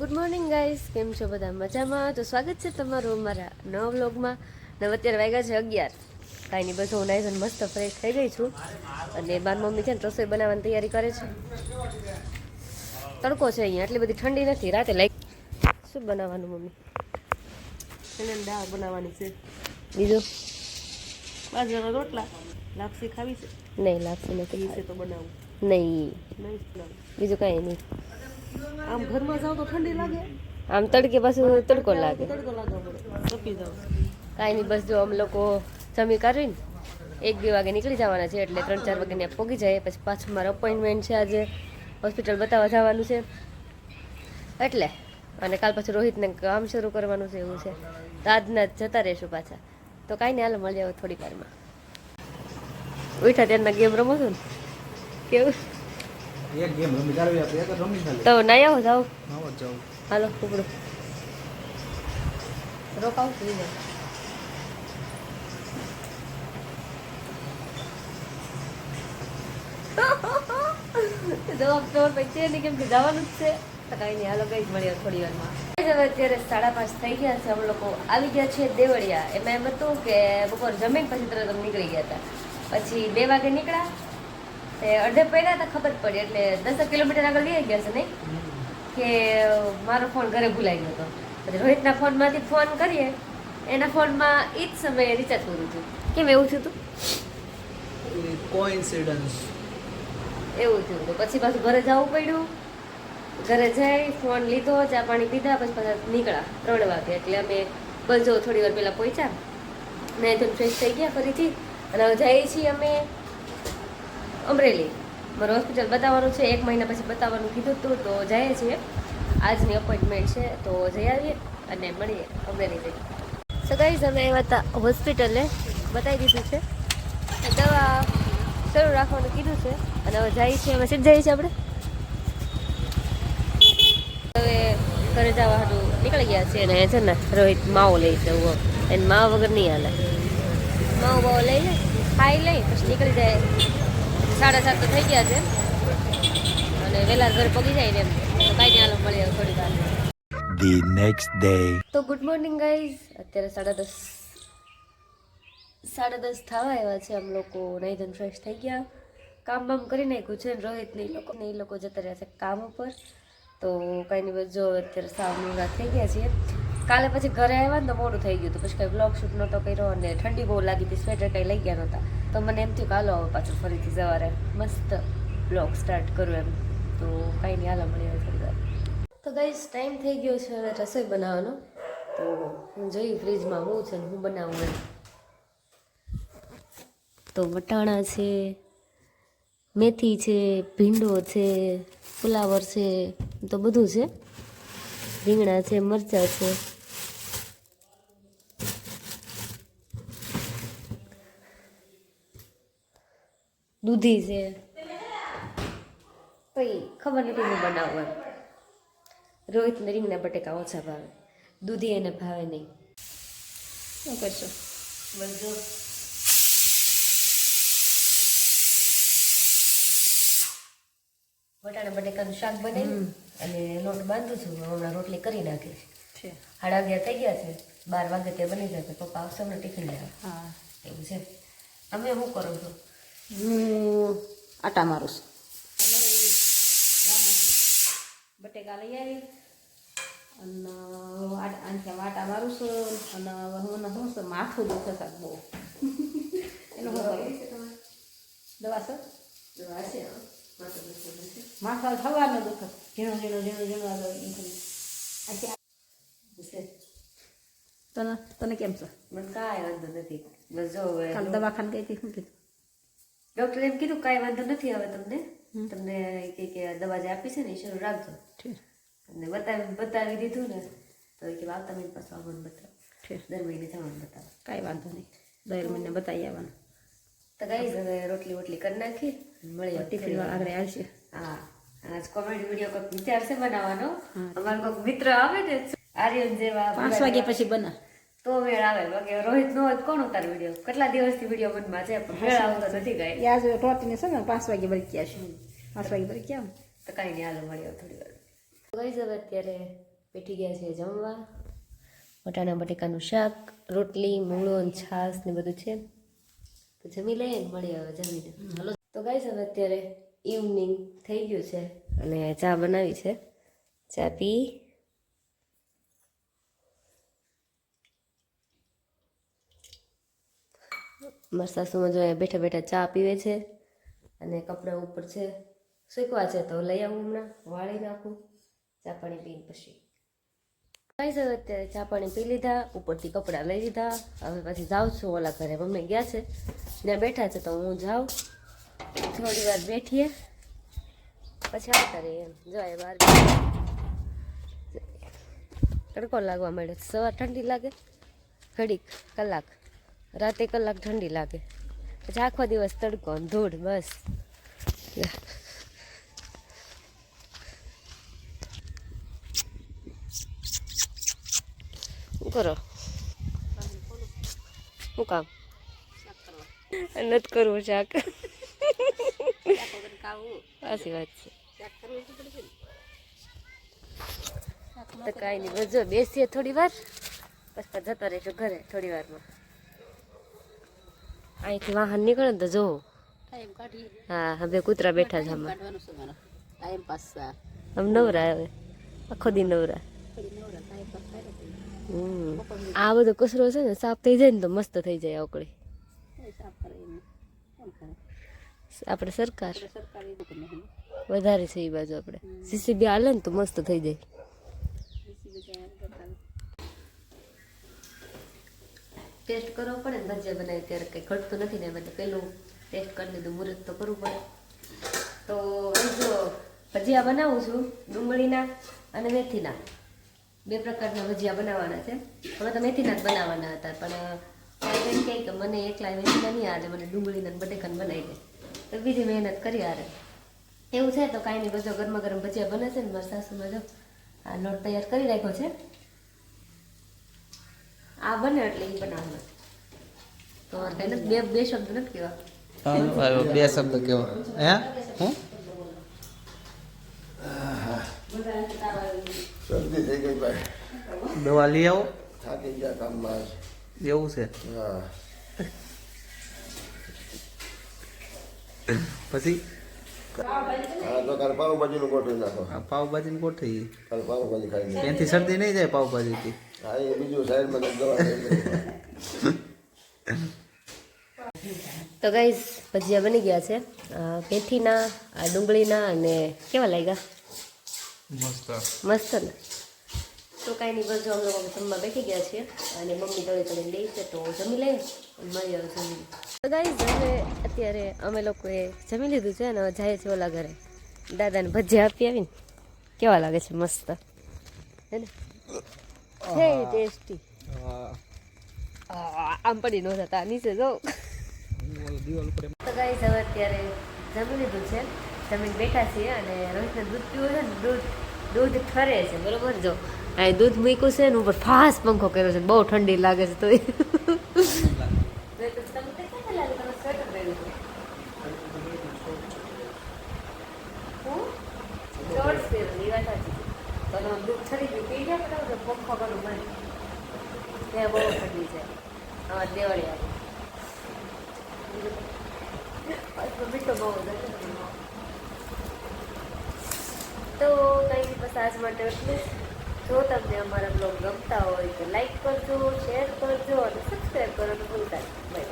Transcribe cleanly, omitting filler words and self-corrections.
Good morning guys, કેમ છો બધા? મજામાં? તો સ્વાગત છે તમારું અમારા નવા વ્લોગમાં. ને અત્યારે વાગ્યા છે 11. કાંઈ નહીં, બસ હું નાઈઝન મસ્ત ફ્રેશ થઈ ગઈ છું અને મારી મમ્મી છે ને રસોઈ બનાવવાની તૈયારી કરે છે. તડકો છે અહીંયા, એટલી બધી ઠંડી નથી. રાતે શું બનાવવાનું મમ્મી? એને દાળ બનાવવાની છે. બીજું બાજરાના રોટલા. લાપસી ખાવી છે? નહીં, લાપસી નથી છે તો બનાવું નહીં. બીજું કાંઈ નહીં. આમ ઘરમાં જાવ તો ઠંડી લાગે, આમ તડકે પાછું તડકો લાગે. કાંઈ નહીં, બસ જો અમે લોકો જમી કરીને 1-2 વાગે નીકળી જવાના છે, એટલે 3-4 વાગે ત્યાં પહોંચી જાય. પછી પાછું મારું અપોઇન્ટમેન્ટ છે, આજે હોસ્પિટલ બતાવવા જવાનું છે એટલે. અને કાલ પાછું રોહિતને કામ શરૂ કરવાનું છે, એવું છે. તો આજના જતા રહીશું પાછા. તો કાંઈ નહીં, હાલો મળી આવો થોડી વારમાં. ઉઠા ત્યારના ગેમ રમો છો ને? કેવું એક ગેમ રમી ચાલવી આપણે એક રમી ચાલે તો ના આવો જાઓ જાવ હાલો ઉપડો રોકાવ થઈ જાય જવાબ તો પછી નહીં, કેમ કે જવાનું જ છે. તો કાંઈ નહીં, હાલો ગઈ મળીએ થોડી વારમાં. અત્યારે 5:30 થઈ ગયા છે. અમે લોકો આવી ગયા છીએ દેવળિયા. એમાં એમ હતું કે બપોર જમીન પછી તરત અમે નીકળી ગયા હતા. પછી 2 વાગે નીકળ્યા, તે અડધે પહેલા તો ખબર પડી, એટલે 10 કિલોમીટર આગળ લઈ ગયા છે નહીં કે મારો ફોન ઘરે ભૂલાઈ ગયો હતો. પછી રોહિતના ફોનમાંથી ફોન કરીએ, એના ફોનમાં એ જ સમયે રિચાર્જ કર્યું હતું. કેમ એવું થયું હતું? કોઇન્સિડન્સ એવું થયું. તો પછી પાછું ઘરે જવું પડ્યું. ઘરે જઈ ફોન લીધો, ચા પાણી પીધા, પછી પાછા નીકળ્યા 3 વાગે. એટલે અમે બસ જો થોડી વાર પહેલાં પહોંચ્યા ને તો ફ્રેશ થઈ ગયા ફરીથી. અને હવે જઈએ છીએ અમે અમરેલી. મારું હોસ્પિટલ બતાવવાનું છે, 1 મહિના પછી બતાવવાનું કીધું હતું. તો જઈએ છીએ, આજની અપોઇન્ટમેન્ટ છે, તો જઈ આવીએ અને મળીએ અમરેલી જઈએ. સો ગાઈઝ, અમે આવ્યા હતા હોસ્પિટલે, બતાવી દીધું છે, દવા શરૂ રાખવાનું કીધું છે. અને હવે જઈએ છીએ, અમે સીટ જઈએ છીએ આપણે. હવે ઘરે જવા હાટું નીકળી ગયા છે. અને છે ને રોહિત માવો લઈ જવું, એને માવા વગર નહીં હાલે. માવો બાવો લઈ લે, ખાઈ લઈ, પછી નીકળી જાય. 7:30 તો થઈ ગયા છે અને વહેલા ઘરે પગી જાય ને એમ. તો કાંઈ નહીં, હાલો મળીએ થોડી વાર. the next day તો ગુડ મોર્નિંગ ગાઈઝ, અત્યારે 10:30 થવા આવ્યા છે. અમે લોકો નહીં ધન ફ્રેશ થઈ ગયા, કામ બામ કરી નાખ્યું છે. રોહિત ને એ લોકો જતા રહ્યા છે કામ ઉપર. તો કાંઈ નહીં, બસ જો અત્યારે સાવ મોડા થઈ ગયા છીએ. કાલે પછી ઘરે આવ્યા ને તો મોડું થઈ ગયું હતું, પછી કંઈ બ્લોગ શૂટ નહોતો કર્યો અને ઠંડી બહુ લાગી હતી, સ્વેટર કંઈ લઈ ગયા નહોતા. તો મને એમ થયું કે હાલો હવે પાછું ફરીથી સવારે મસ્ત બ્લોગ સ્ટાર્ટ કરું એમ. તો કાંઈ નહીં, હાલો મળી આવે થોડી વાર. તો ગાઈઝ, ટાઈમ થઈ ગયો છે હવે રસોઈ બનાવવાનો. તો હું જોઈ ફ્રીજમાં હું છે ને હું બનાવું એમ. તો વટાણા છે, મેથી છે, ભીંડો છે, ફુલાવર છે, તો બધું છે. રીંગણા છે, મરચાં છે, દૂધી છે. કંઈ ખબર નથી હું બનાવું એમ. રોહિતને રીંગણા બટેકા ઓછા ભાવે, દૂધી એને ભાવે નહીં. શું કરશો? બધું વટાણા બટેકાનું શાક બનાવ્યું અને લોટ બાંધું છું. હમણાં રોટલી કરી નાખીશ. 11:30 થઈ ગયા છે, 12 વાગે તે બની જશે. પપ્પા આવશે હમણાં ટિફિન લેવા. હા, એવું છે. તમે શું કરો છો? હું આટા મારું છું. બટેકા લઈ આવી અને આટા મારું છું. અને હું શું છે, માથું દુખે છે બહુ. એનું દવા છે, દવા છે. માથા થવાનું દુખે, ઝીણું તને કેમ છે? મને કાંઈ વાંધો નથી. બસ જો હવે કાલ દવાખાને ગઈ હતી, શું કીધું ડૉક્ટરે? એમ કીધું કાંઈ વાંધો નથી, હવે તમને કે દવા જે આપી છે ને એ શરૂ રાખજો. અને બતાવી દીધું ને તો કે આવતા મહિને પાછું આવવાનું બતાવો, દર મહિને જવાનું બતાવો. કાંઈ વાંધો નહીં, દર મહિને બતાવી આવવાનું. તો ગાઈઝ, હવે રોટલી વોટલી કરી નાખી, મળીએ ટિફિન આગળ આવશે. હા, આજ કોમેડી વિડીયો કોઈક વિચારશે બનાવવાનો. અમારો કોઈક મિત્ર આવે ને આર્યન જેવા, 5 વાગ્યા પછી બના તો મેળ આવે. બાકી રોહિત નો હોય કોણ ઉતાર વિડીયો? કેટલા દિવસથી વિડીયો મનમાં છે પણ મેળ આવતો નથી. ગાય યાદ ટોટીને છે ને 5 વાગે બરી ગયા છે. 5 વાગે બરી ગયા તો કાંઈ નહીં, હાલો મળીએ થોડી વાર. ગાઈઝ, હવે અત્યારે બેઠી ગયા છે જમવા. વટાણા બટેકાનું શાક, રોટલી, મૂળો અને છાશ ને બધું છે. તો જમી લઈએ ને મળીએ હવે જમીને. તો ગાઈસ હવે અત્યારે ઇવનિંગ થઈ ગયું છે અને ચા બનાવી છે. ચા પી. મારા સાસુમાં જો અહીંયા બેઠા બેઠા ચા પીવે છે અને કપડાં ઉપર છે સૂકવા છે તો લઈ આવું હમણાં, વાળી નાખું, ચા પાણી પીને પછી. ગાઈસ હવે અત્યારે ચા પાણી પી લીધા, ઉપરથી કપડાં લઈ લીધા. હવે પછી જાઉં છું ઓલા ઘરે, મમ્મી ગયા છે ત્યાં બેઠા છે તો હું જાઉં, થોડી વાર બેઠીએ પછી આવતા રહીએ એમ. જો એ બહાર તડકો લાગવા માંડે. સવાર ઠંડી લાગે ઘડીક કલાક, રાતે કલાક ઠંડી લાગે, પછી આખો દિવસ તડકો ધૂળ બસ. શું કરો? શું કામ? નથી કરવું શાક. સાચી વાત છે. તો કાંઈ નહીં, બસ જો બેસીએ થોડી વાર પછી જતા રહીશું ઘરે થોડી વારમાં. અહીંથી વાહન નીકળે ને તો જોવું. હા હવે કૂતરા બેઠા છે આમાં. આમ નવરા હવે આખો દી નવરા. આ બધો કચરો છે ને સાફ થઈ જાય ને તો મસ્ત થઈ જાય ઓકળી. આપણે સરકાર વધારે છે એ બાજુ, આપણે સીસીબી હાલે ને તો મસ્ત થઈ જાય. ટેસ્ટ કરવો પડે ને ભજીયા બનાવી ત્યારે કંઈ ઘટતું નથી ને, એટલે પેલું ટેસ્ટ કરી લીધું, મુહૂર્ત તો કરવું પડે. તો જો ભજીયા બનાવું છું ડુંગળીના અને મેથીના, 2 પ્રકારના ભજીયા બનાવવાના છે. હવે તો મેથીના જ બનાવવાના હતા પણ એમ કહે કે મને એકલા મેથીના નહીં આવે, મને ડુંગળીના બટેકાને બનાવી દે. તો બીજી મહેનત કરી આરે એવું છે. તો કાંઈ નહીં, બધો ગરમા ગરમ ભજીયા બને છે ને. મારા સાસુમાં જો આ લોટ તૈયાર કરી રાખ્યો છે, આ બને એટલે એ બનાવવાનું. તો કઈ નથી, બે શબ્દ નથી કેવા. 2 શબ્દ કેવા? હે હું શરદી થઈ ગઈ ભાઈ, દવા લઈ આવો. થાકી ગયા કામમાં. એવું છે? હા. પછી હા તો કાલે પાવભાજીનું ગોઠવી નાખો. આ પાવભાજીને ગોઠવી. કાલે પાવભાજી ખાઈ લે. એનાથી શરદી નહીં જાય પાવભાજીથી? હા એ બીજું સાઈડમાં દવા લઈ લે. તો ગાઈસ ભજીયા બની ગયા છે, મેથીના, આ ડુંગળીના, અને કેવા લાગ્યા? મસ્ત મસ્ત ને. તો કાંઈ નહીં, બસ જો અમે લોકો જમવા બેઠી ગયા છીએ અને મમ્મી તળે તળે લે છે તો જમી લઈએ અને મળી આવે જમી. તો ગાઈસ હવે અત્યારે અમે લોકોએ જમી લીધું છે અને જાય છે ઓલા ઘરે, દાદાને ભજીયા આપી આવીને. કેવા લાગે છે? મસ્ત હે ને, છે ટેસ્ટી. આમ પડી ન થતા નીચે જાઉં. તો ગાઈસ હવે અત્યારે જમી લીધું છે, જમીન બેઠા છીએ અને રોહિતને દૂધ પીવું છે ને, દૂધ ઠરે છે બરોબર. જો આ દૂધ મૂક્યું છે ને ઉપર ફાસ્ટ પંખો કર્યો છે, બહુ ઠંડી લાગે છે. તો દૂધ ઠરી ગયું પી જાય બરાબર, પંખો કરું મને ત્યાં બહુ ઠંડી છે. આમાં દેવાળી આવી મીઠો બહુ તો કંઈ બસ આજ માટે એટલું જ. જો તમને અમારા બ્લોગ ગમતા હોય તો લાઈક કરજો, શેર કરજો અને સબસ્ક્રાઈબ કરવાનું ભૂલતા નહીં. બાય.